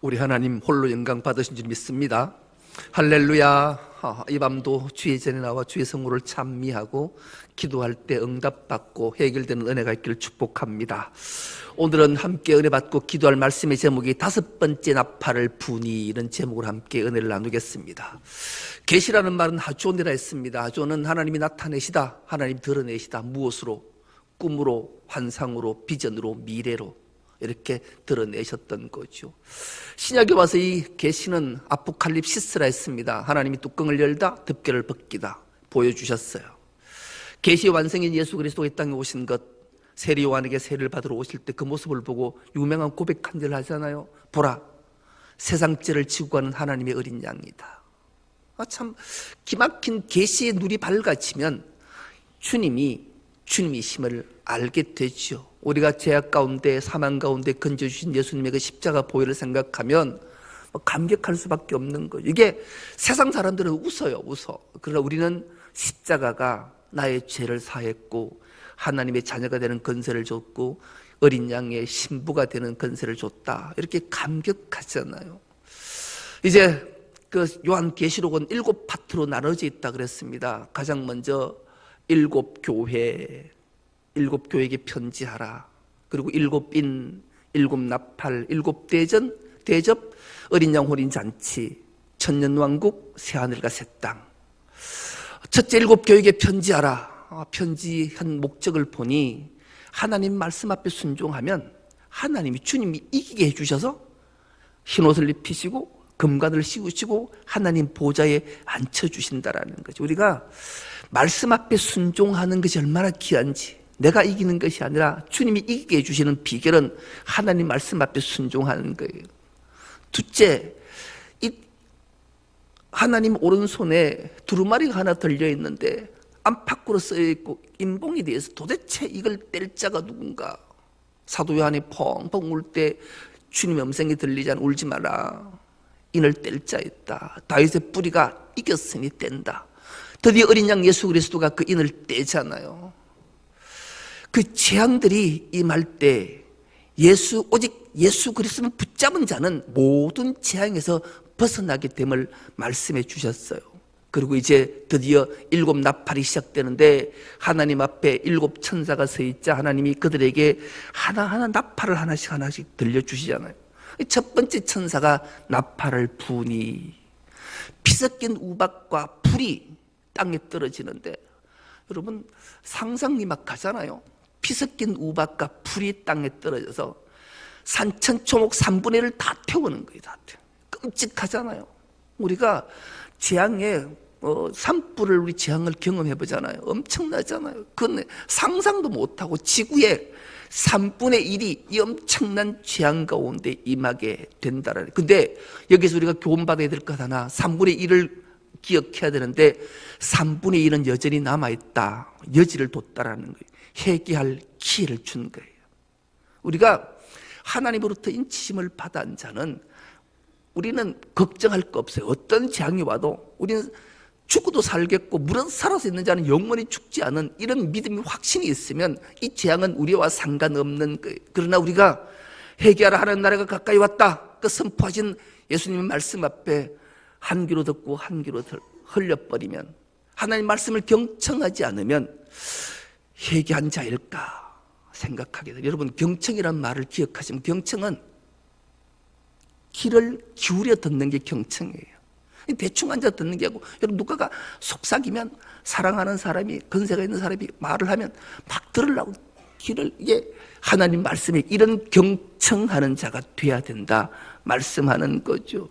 우리 하나님 홀로 영광 받으신 줄 믿습니다. 할렐루야. 이 밤도 주의 전에 나와 주의 성물을 찬미하고 기도할 때 응답받고 해결되는 은혜가 있기를 축복합니다. 오늘은 함께 은혜 받고 기도할 말씀의 제목이 다섯 번째 나팔을 부니, 이런 제목으로 함께 은혜를 나누겠습니다. 계시라는 말은 하조니라 했습니다. 하조는 하나님이 나타내시다, 하나님 드러내시다. 무엇으로? 꿈으로, 환상으로, 비전으로, 미래로 이렇게 드러내셨던 거죠. 신약에 와서 이 계시는 아포칼립시스라 했습니다. 하나님이 뚜껑을 열다, 덮개를 벗기다 보여주셨어요. 계시의 완성인 예수 그리스도가 이 땅에 오신 것, 세리 요한에게 세례를 받으러 오실 때 그 모습을 보고 유명한 고백 한 절 하잖아요. 보라, 세상 죄를 지고 가는 하나님의 어린 양이다. 참 기막힌 계시의 눈이 밝아지면 주님이심을 알게 되죠. 우리가 죄악 가운데, 사망 가운데 건져주신 예수님의 그 십자가 보혈을 생각하면 감격할 수밖에 없는 거죠. 이게 세상 사람들은 웃어요. 그러나 우리는 십자가가 나의 죄를 사했고 하나님의 자녀가 되는 건세를 줬고 어린 양의 신부가 되는 건세를 줬다, 이렇게 감격하잖아요. 이제 그 요한계시록은 7파트로 나눠져 있다 그랬습니다. 가장 먼저 7교회에게 편지하라. 그리고 7인, 7나팔, 7대접, 어린 양 혼인 잔치, 천년왕국, 새하늘과 새 땅. 첫째 7교회에게 편지하라. 편지한 목적을 보니 하나님 말씀 앞에 순종하면 주님이 이기게 해주셔서 흰옷을 입히시고 금관을 씌우시고 하나님 보좌에 앉혀주신다라는 거죠. 우리가 말씀 앞에 순종하는 것이 얼마나 귀한지, 내가 이기는 것이 아니라 주님이 이기게 해주시는 비결은 하나님 말씀 앞에 순종하는 거예요. 둘째, 이 하나님 오른손에 두루마리가 하나 들려있는데 안팎으로 쓰여있고 인봉이 되어서 도대체 이걸 뗄 자가 누군가. 사도 요한이 펑펑 울 때 주님의 음성이 들리지 않아 울지 마라, 인을 뗄 자 있다. 다윗의 뿌리가 이겼으니 뗀다. 드디어 어린 양 예수 그리스도가 그 인을 떼잖아요. 그 재앙들이 임할 때 오직 예수 그리스도를 붙잡은 자는 모든 재앙에서 벗어나게 됨을 말씀해 주셨어요. 그리고 이제 드디어 7나팔이 시작되는데 하나님 앞에 7천사가 서 있자 하나님이 그들에게 하나하나 나팔을 하나씩 들려주시잖아요. 첫 번째 천사가 나팔을 부니, 피 섞인 우박과 불이 땅에 떨어지는데, 여러분 상상이 막 가잖아요. 피 섞인 우박과 불이 땅에 떨어져서 산천초목 3분의 1을 다 태우는 거예요. 다 태워. 끔찍하잖아요. 우리가 재앙에 산불을 우리 재앙을 경험해 보잖아요. 엄청나잖아요. 그건 상상도 못하고 지구에 3분의 1이 이 엄청난 재앙 가운데 임하게 된다라는. 근데 여기서 우리가 교훈받아야 될 것 하나, 3분의 1을 기억해야 되는데 3분의 1은 여전히 남아있다, 여지를 뒀다라는 거예요. 회개할 기회를 준 거예요. 우리가 하나님으로부터 인치심을 받은 자는 우리는 걱정할 거 없어요. 어떤 재앙이 와도 우리는 죽어도 살겠고 물은 살아서 있는 자는 영원히 죽지 않은, 이런 믿음이 확신이 있으면 이 재앙은 우리와 상관없는 거예요. 그러나 우리가 회개하라, 하나님 나라가 가까이 왔다, 그 선포하신 예수님의 말씀 앞에 한 귀로 듣고 한 귀로 흘려버리면, 하나님 말씀을 경청하지 않으면 회개한 자일까 생각하게 돼요. 여러분, 경청이란 말을 기억하시면, 경청은 귀를 기울여 듣는 게 경청이에요. 대충 앉아 듣는 게 아니고, 여러분 누가가 속삭이면 사랑하는 사람이, 건세가 있는 사람이 말을 하면 막 들으려고 귀를, 이게 하나님 말씀에 이런 경청하는 자가 돼야 된다 말씀하는 거죠.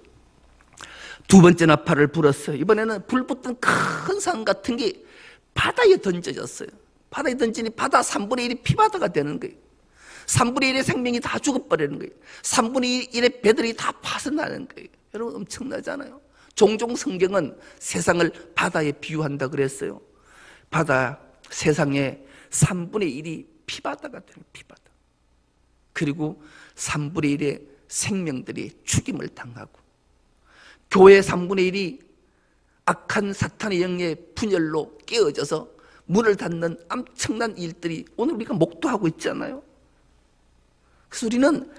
두 번째 나팔을 불었어요. 이번에는 불 붙던 큰 산 같은 게 바다에 던져졌어요. 바다에 던지니 바다 3분의 1이 피바다가 되는 거예요. 3분의 1의 생명이 다 죽어버리는 거예요. 3분의 1의 배들이 다 파손나는 거예요. 여러분 엄청나잖아요. 종종 성경은 세상을 바다에 비유한다 그랬어요. 바다, 세상의 3분의 1이 피바다가 되는 피바다. 그리고 3분의 1의 생명들이 죽임을 당하고, 교회 3분의 1이 악한 사탄의 영의 분열로 깨어져서 문을 닫는 엄청난 일들이 오늘 우리가 목도하고 있잖아요. 그래서 우리는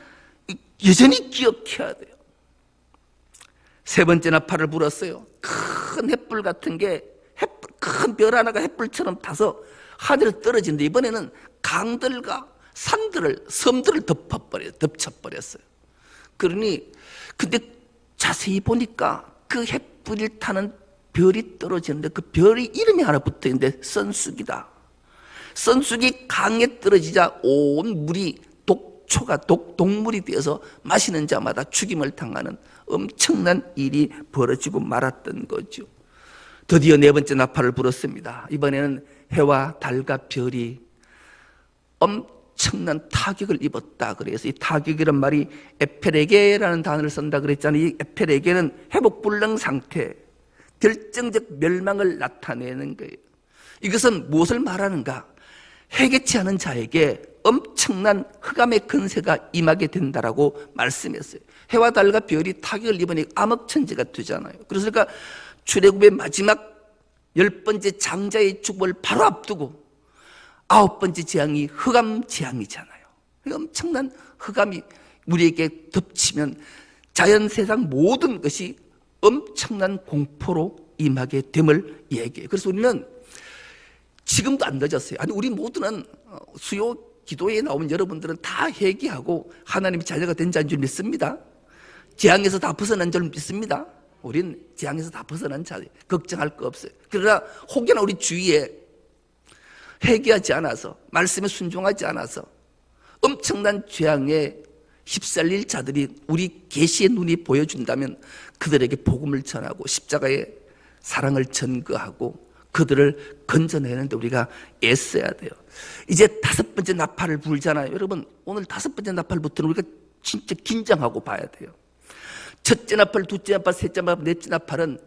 여전히 기억해야 돼요. 세 번째 나팔을 불었어요. 큰 횃불 같은 게 큰 별 하나가 횃불처럼 타서 하늘에 떨어지는데 이번에는 강들과 산들을 섬들을 덮쳐버렸어요. 그러니 근데 자세히 보니까 그 횃불을 타는 별이 떨어지는데 그 별이 이름이 하나 붙어있는데 선쑥이다. 선쑥이 강에 떨어지자 온 물이 독초가 독물이 되어서 마시는 자마다 죽임을 당하는 엄청난 일이 벌어지고 말았던 거죠. 드디어 네 번째 나팔을 불었습니다. 이번에는 해와 달과 별이 엄청난 타격을 입었다. 그래서 이 타격이란 말이 에페레게라는 단어를 쓴다 그랬잖아요. 이 에페레게는 회복불능 상태, 결정적 멸망을 나타내는 거예요. 이것은 무엇을 말하는가? 회개치 않은 자에게 엄청난 흑암의 근세가 임하게 된다라고 말씀했어요. 해와 달과 별이 타격을 입으니 암흑천지가 되잖아요. 그러니까 출애굽의 마지막 10번째 장자의 축복을 바로 앞두고 9번째 재앙이 흑암 재앙이잖아요. 엄청난 흑암이 우리에게 덮치면 자연 세상 모든 것이 엄청난 공포로 임하게 됨을 얘기해요. 그래서 우리는 지금도 안 늦었어요. 아니 우리 모두는 수요 기도에 나오면 여러분들은 다 회개하고 하나님의 자녀가 된 자인 줄 믿습니다. 재앙에서 다 벗어난 줄 믿습니다. 우린 재앙에서 다 벗어난 자, 걱정할 거 없어요. 그러나 혹여나 우리 주위에 회개하지 않아서 말씀에 순종하지 않아서 엄청난 재앙에 휩쓸릴 자들이 우리 계시의 눈이 보여준다면 그들에게 복음을 전하고 십자가의 사랑을 전거하고 그들을 건져내는데 우리가 애써야 돼요. 이제 5번째 나팔을 불잖아요. 여러분 오늘 5번째 나팔부터는 우리가 진짜 긴장하고 봐야 돼요. 첫째 나팔, 둘째 나팔, 셋째 나팔, 넷째 나팔은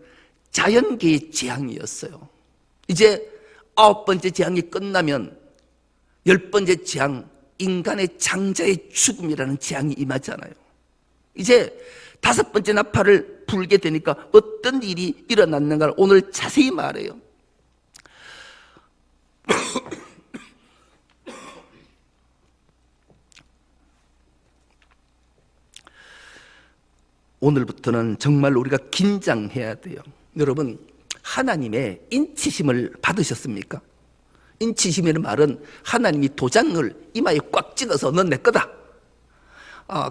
자연계의 재앙이었어요. 이제 9번째 재앙이 끝나면 10번째 재앙, 인간의 장자의 죽음이라는 재앙이 임하잖아요. 이제 5번째 나팔을 불게 되니까 어떤 일이 일어났는가를 오늘 자세히 말해요. 오늘부터는 정말 우리가 긴장해야 돼요. 여러분 하나님의 인치심을 받으셨습니까? 인치심이라는 말은 하나님이 도장을 이마에 꽉 찍어서 넌 내 거다.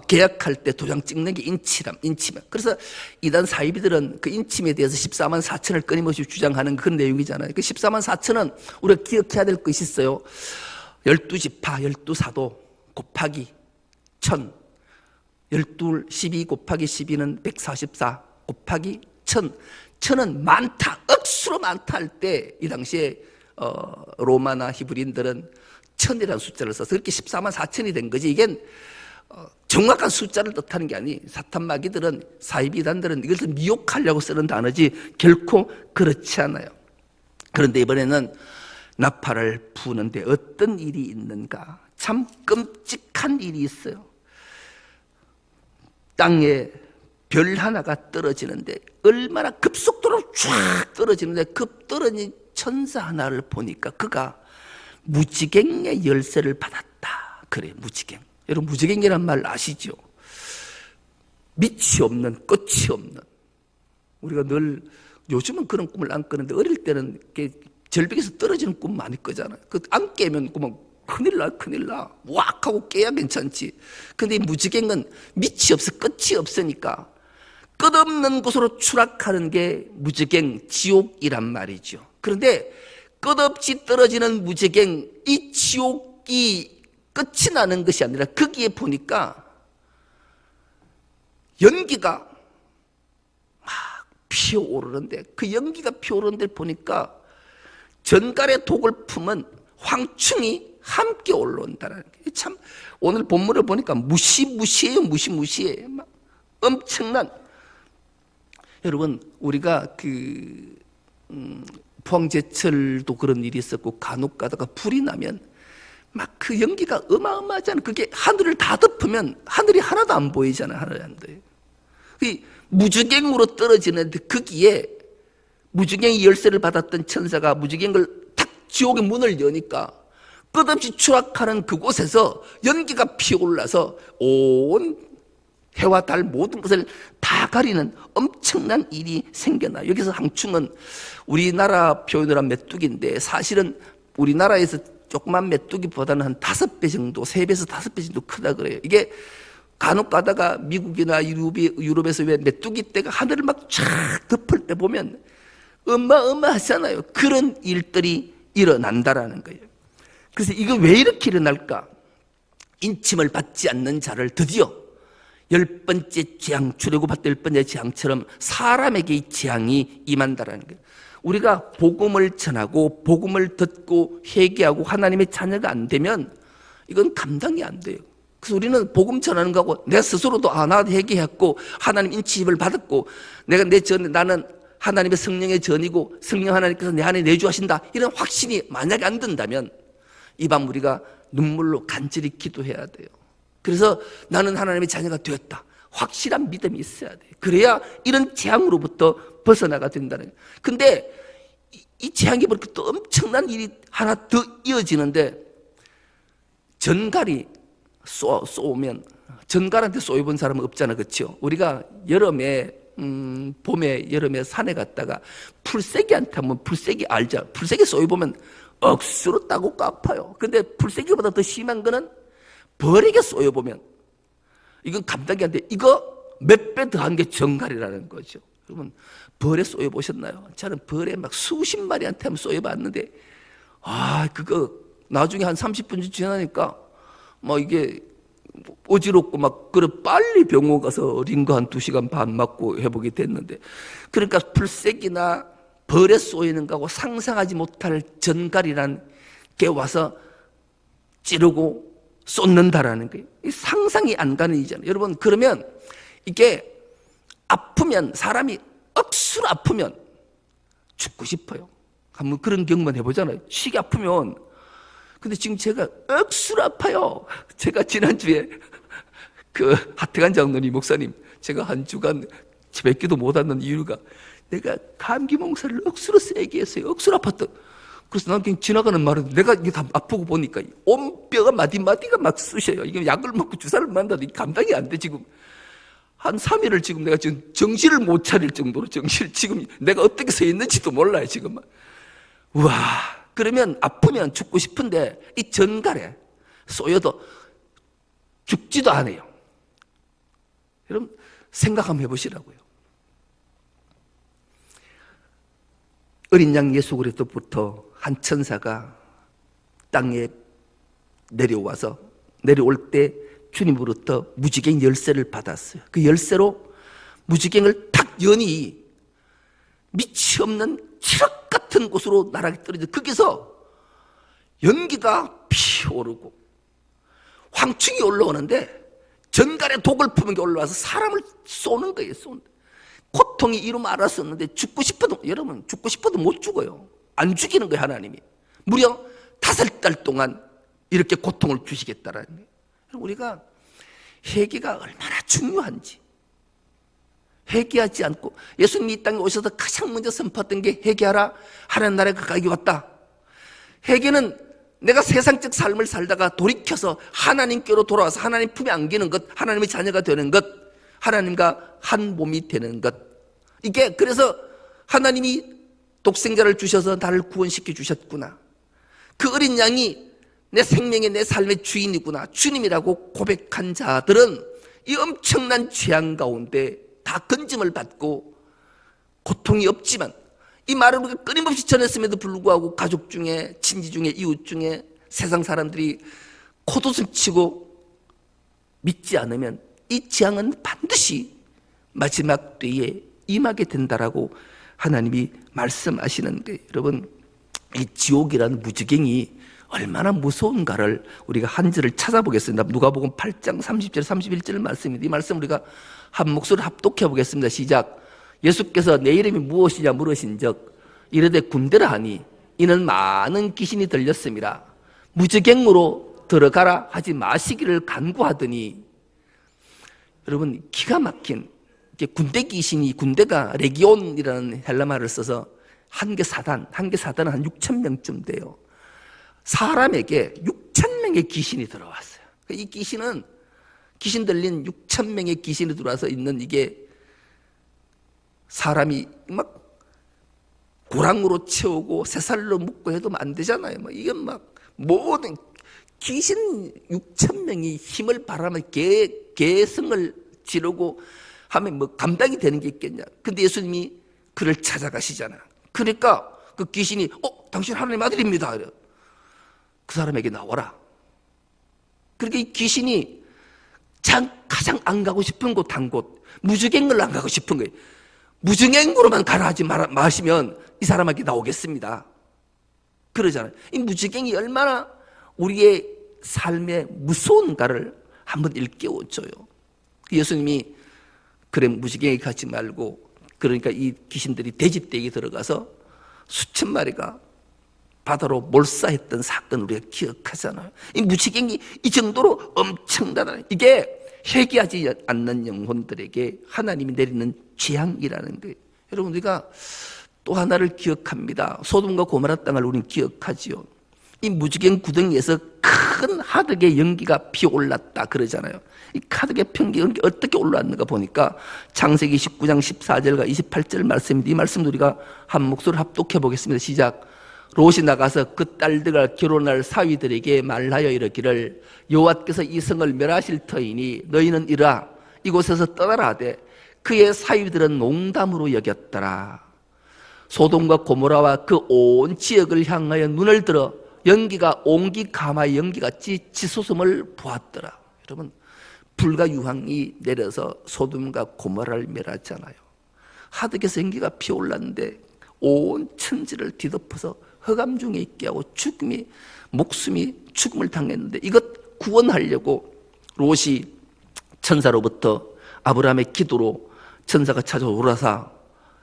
계약할 때 도장 찍는 게 인치면. 그래서 이단 사이비들은 그 인침에 대해서 14만 4천을 끊임없이 주장하는 그런 내용이잖아요. 그 14만 4천은 우리가 기억해야 될 것이 있어요. 12지파, 12사도 곱하기 1000, 12, 12 곱하기 12는 144 곱하기 1000. 1000은 많다, 억수로 많다 할 때 이 당시에 로마나 히브리인들은 1000이라는 숫자를 써서 그렇게 14만 4천이 된 거지. 이게 정확한 숫자를 뜻하는 게 아니, 사탄마귀들은, 사이비단들은 이것을 미혹하려고 쓰는 단어지 결코 그렇지 않아요. 그런데 이번에는 나팔을 부는데 어떤 일이 있는가? 참 끔찍한 일이 있어요. 땅에 별 하나가 떨어지는데 얼마나 급속도로 쫙 떨어지는데 급 떨어진 천사 하나를 보니까 그가 무지갱의 열쇠를 받았다. 그래, 무지갱. 여러분 무지갱이란 말 아시죠? 밑이 없는, 끝이 없는. 우리가 늘 요즘은 그런 꿈을 안 꾸는데 어릴 때는 이렇게 절벽에서 떨어지는 꿈 많이 꾸잖아요. 그 안 깨면 꿈은 큰일 나. 왁 하고 깨야 괜찮지. 근데 이 무지갱은 밑이 없어, 끝이 없으니까 끝없는 곳으로 추락하는 게 무지갱, 지옥이란 말이죠. 그런데 끝없이 떨어지는 무지갱, 이 지옥이 끝이 나는 것이 아니라 거기에 보니까 연기가 막 피어오르는데 그 연기가 피어오르는 데 보니까 전갈의 독을 품은 황충이 함께 올라온다는 게 참 오늘 본문을 보니까 무시무시해요. 막 엄청난. 여러분 우리가 포항제철도 그런 일이 있었고 간혹 가다가 불이 나면 막 그 연기가 어마어마하잖아요. 그게 하늘을 다 덮으면 하늘이 하나도 안 보이잖아요. 하늘이 안 보여요. 그 무지갱으로 떨어지는데 거기에 무지갱이 열쇠를 받았던 천사가 무지갱을 탁 지옥의 문을 여니까 끝없이 추락하는 그곳에서 연기가 피어올라서 온 해와 달 모든 것을 다 다 가리는 엄청난 일이 생겨나요. 여기서 항충은 우리나라 표현으로 한 메뚜기인데 사실은 우리나라에서 조그만 메뚜기보다는 한 5배 정도, 3배에서 5배 정도 크다 그래요. 이게 간혹 가다가 미국이나 유럽에서 왜 메뚜기 떼가 하늘을 막 쫙 덮을 때 보면 어마어마하잖아요. 그런 일들이 일어난다라는 거예요. 그래서 이거 왜 이렇게 일어날까? 인침을 받지 않는 자를 드디어 10번째 재앙, 출애굽할 때 10번째 재앙처럼 사람에게 이 재앙이 임한다라는 거예요. 우리가 복음을 전하고 복음을 듣고 회개하고 하나님의 자녀가 안 되면 이건 감당이 안 돼요. 그래서 우리는 복음 전하는 거하고 내 스스로도 나 회개했고 하나님 인치심을 받았고 나는 하나님의 성령의 전이고 성령 하나님께서 내 안에 내주하신다 이런 확신이 만약에 안 든다면 이 밤 우리가 눈물로 간절히 기도해야 돼요. 그래서 나는 하나님의 자녀가 되었다. 확실한 믿음이 있어야 돼요. 그래야 이런 재앙으로부터 벗어나가 된다는 거예요. 근데 이 재앙이 그렇게 또 엄청난 일이 하나 더 이어지는데 전갈이 쏘면 전갈한테 쏘여본 사람은 없잖아, 그렇죠? 우리가 봄에 여름에 산에 갔다가 풀새기한테 한번 풀새기 알죠? 풀새기 쏘여보면 억수로 따갑고 아파요. 근데 풀새기보다 더 심한 거는 벌에게 쏘여보면 이건 감당이 안 돼. 이거 몇 배 더한 게 전갈이라는 거죠. 여러분 벌에 쏘여보셨나요? 저는 벌에 막 수십 마리한테 한번 쏘여봤는데 그거 나중에 한 30분 지나니까 막 이게 어지럽고 막 그래 빨리 병원 가서 링거 한 2시간 반 맞고 회복이 됐는데 그러니까 풀새기나 벌에 쏘이는 거하고 상상하지 못할 전갈이란 게 와서 찌르고 쏟는다라는 거예요. 상상이 안 가는 일이잖아요. 여러분 그러면 이게 아프면 사람이 억수로 아프면 죽고 싶어요. 한번 그런 경험만 해보잖아요. 시기 아프면 근데 지금 제가 억수로 아파요. 제가 지난주에 하태관 장로님 목사님 제가 한 주간 뵙기도 못 왔는 이유가 내가 감기 몽사를 억수로 세게 했어요. 억수로 아팠다. 그래서 난 그냥 지나가는 말은 내가 이게 다 아프고 보니까 온 뼈가 마디마디가 막 쑤셔요. 이게 약을 먹고 주사를 맞는다도 감당이 안 돼. 지금 한 3일을 지금 내가 지금 정신을 못 차릴 정도로 지금 내가 어떻게 서 있는지도 몰라요. 지금 우와. 그러면 아프면 죽고 싶은데 이 전갈에 쏘여도 죽지도 않아요. 여러분 생각 한번 해보시라고요. 어린 양 예수 그리스도부터 한 천사가 땅에 내려올 때 주님으로부터 무지개 열쇠를 받았어요. 그 열쇠로 무지개를 탁 여니 밑이 없는 칠흑 같은 곳으로 나락에 떨어져 거기서 연기가 피어오르고 황충이 올라오는데 전갈에 독을 품은 게 올라와서 사람을 쏘는 거예요. 고통이 이루 말할 수 없는데 여러분 죽고 싶어도 못 죽어요. 안 죽이는 거예요. 하나님이 무려 5달 동안 이렇게 고통을 주시겠다라는 거예요. 우리가 회개가 얼마나 중요한지 회개하지 않고 예수님이 이 땅에 오셔서 가장 먼저 선포했던 게 회개하라 하나님 나라가 가까이 왔다. 회개는 내가 세상적 삶을 살다가 돌이켜서 하나님께로 돌아와서 하나님 품에 안기는 것, 하나님의 자녀가 되는 것, 하나님과 한 몸이 되는 것. 이게 그래서 하나님이 독생자를 주셔서 나를 구원시켜 주셨구나. 그 어린 양이 내 생명의 내 삶의 주인이구나. 주님이라고 고백한 자들은 이 엄청난 재앙 가운데 다 건짐을 받고 고통이 없지만 이 말을 우리가 끊임없이 전했음에도 불구하고 가족 중에 친지 중에 이웃 중에 세상 사람들이 콧웃음 치고 믿지 않으면 이 재앙은 반드시 마지막 때에 임하게 된다라고 하나님이 말씀하시는 거예요. 여러분 이 지옥이라는 무지갱이 얼마나 무서운가를 우리가 한 절을 찾아보겠습니다. 누가복음 8장 30절 31절 말씀입니다. 이 말씀 우리가 한 목소리로 합독해 보겠습니다. 시작. 예수께서 내 이름이 무엇이냐 물으신즉 이르되 군대라 하니 이는 많은 귀신이 들렸습니다. 무지갱으로 들어가라 하지 마시기를 간구하더니 여러분 기가 막힌 군대 귀신이 군대가 레기온이라는 헬라 말을 써서 한 개 사단은 한 6,000명쯤 돼요. 사람에게 6,000명의 귀신이 들어왔어요. 이 귀신 들린 6,000명의 귀신이 들어와서 있는 이게 사람이 막 고랑으로 채우고 새살로 묶고 해도 안 되잖아요. 이게 막 모든 귀신 6천 명이 힘을 바라며 개성을 지르고 하면 뭐 감당이 되는 게 있겠냐. 근데 예수님이 그를 찾아가시잖아. 그러니까 그 귀신이 당신 하나님 아들입니다. 그 사람에게 나와라. 그렇게 이 귀신이 가장 안 가고 싶은 곳 한 곳, 무주갱을 안 가고 싶은 거예요. 무주갱으로만 가라 하지 마시면 이 사람에게 나오겠습니다. 그러잖아요. 이 무주갱이 얼마나 우리의 삶에 무서운가를 한번 일깨워줘요. 예수님이 그래 무지개에 가지 말고, 그러니까 이 귀신들이 돼지떼기 들어가서 수천 마리가 바다로 몰사했던 사건 우리가 기억하잖아요. 이 무지개이 이 정도로 엄청나다. 이게 회개하지 않는 영혼들에게 하나님이 내리는 재앙이라는 거예요. 여러분, 우리가 또 하나를 기억합니다. 소돔과 고모라 땅을 우리는 기억하지요. 이 무지개 구덩이에서 큰 하덕의 연기가 피어올랐다 그러잖아요. 이 하덕의 연기 어떻게 올라왔는가 보니까 창세기 19장 14절과 28절 말씀인데, 이 말씀 우리가 한 목소리를 합독해 보겠습니다. 시작. 롯이 나가서 그 딸들과 결혼할 사위들에게 말하여 이르기를 여호와께서 이 성을 멸하실 터이니 너희는 이르라 이곳에서 떠나라 하되 그의 사위들은 농담으로 여겼더라. 소돔과 고모라와 그 온 지역을 향하여 눈을 들어 연기가 옹기 가마의 연기같이 치솟음을 보았더라. 여러분, 불과 유황이 내려서 소돔과 고모라를 멸하잖아요. 하덕에서 연기가 피어올랐는데 온 천지를 뒤덮어서 흑암 중에 있게 하고 목숨이 죽음을 당했는데, 이것 구원하려고 롯이 천사로부터 아브라함의 기도로 천사가 찾아오라사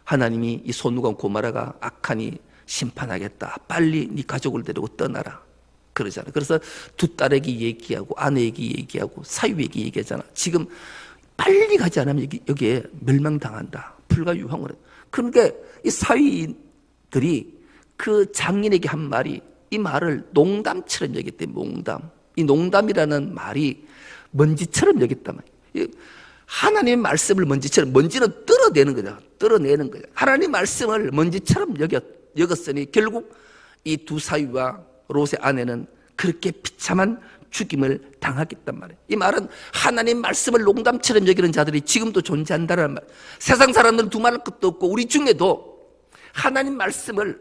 하나님이 이 소돔과 고모라가 악하니 심판하겠다. 빨리 네 가족을 데리고 떠나라. 그러잖아요. 그래서 두 딸에게 얘기하고 아내에게 얘기하고 사위에게 얘기하잖아. 지금 빨리 가지 않으면 여기에 멸망당한다. 불과 유황으로. 그러니까 이 사위들이 그 장인에게 한 말이, 이 말을 농담처럼 여겼대. 농담. 이 농담이라는 말이 먼지처럼 여겼단 말이에요. 하나님의 말씀을 먼지처럼, 먼지는 떨어내는 거죠. 떨어내는 거죠. 하나님의 말씀을 먼지처럼 여겼으니 결국 이 두 사위와 롯의 아내는 그렇게 비참한 죽임을 당하겠단 말이에요. 이 말은 하나님 말씀을 농담처럼 여기는 자들이 지금도 존재한다는 말. 세상 사람들은 두말할 것도 없고 우리 중에도 하나님 말씀을,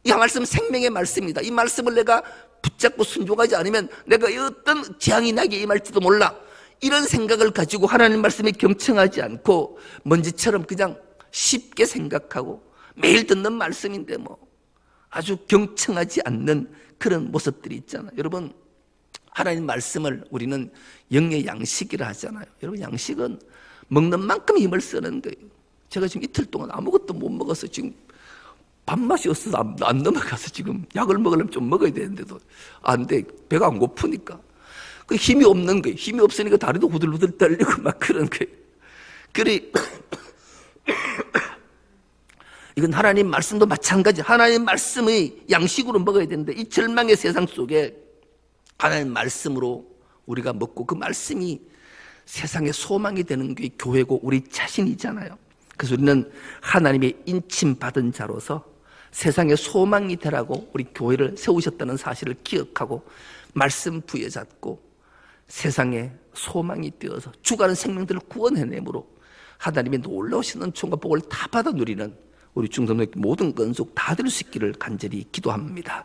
이 말씀은 생명의 말씀입니다. 이 말씀을 내가 붙잡고 순종하지 않으면 내가 어떤 재앙이 나게 임할지도 몰라. 이런 생각을 가지고 하나님 말씀에 경청하지 않고 먼지처럼 그냥 쉽게 생각하고 매일 듣는 말씀인데 뭐 아주 경청하지 않는 그런 모습들이 있잖아요. 여러분, 하나님 말씀을 우리는 영의 양식이라 하잖아요. 여러분, 양식은 먹는 만큼 힘을 쓰는 거예요. 제가 지금 이틀 동안 아무것도 못 먹어서 지금 밥맛이 없어서 안 넘어가서 지금 약을 먹으려면 좀 먹어야 되는데도 안 돼. 배가 안 고프니까. 그 힘이 없는 거예요. 힘이 없으니까 다리도 후들후들 떨리고 막 그런 거예요. 그래. 이건 하나님 말씀도 마찬가지. 하나님 말씀의 양식으로 먹어야 되는데, 이 절망의 세상 속에 하나님 말씀으로 우리가 먹고 그 말씀이 세상의 소망이 되는 게 교회고 우리 자신이잖아요. 그래서 우리는 하나님의 인침받은 자로서 세상의 소망이 되라고 우리 교회를 세우셨다는 사실을 기억하고 말씀 부여잡고 세상의 소망이 되어서 죽어가는 생명들을 구원해내므로 하나님의 놀라우신 은총과 복을 다 받아 누리는 우리 중성의 모든 건속 다 될 수 있기를 간절히 기도합니다.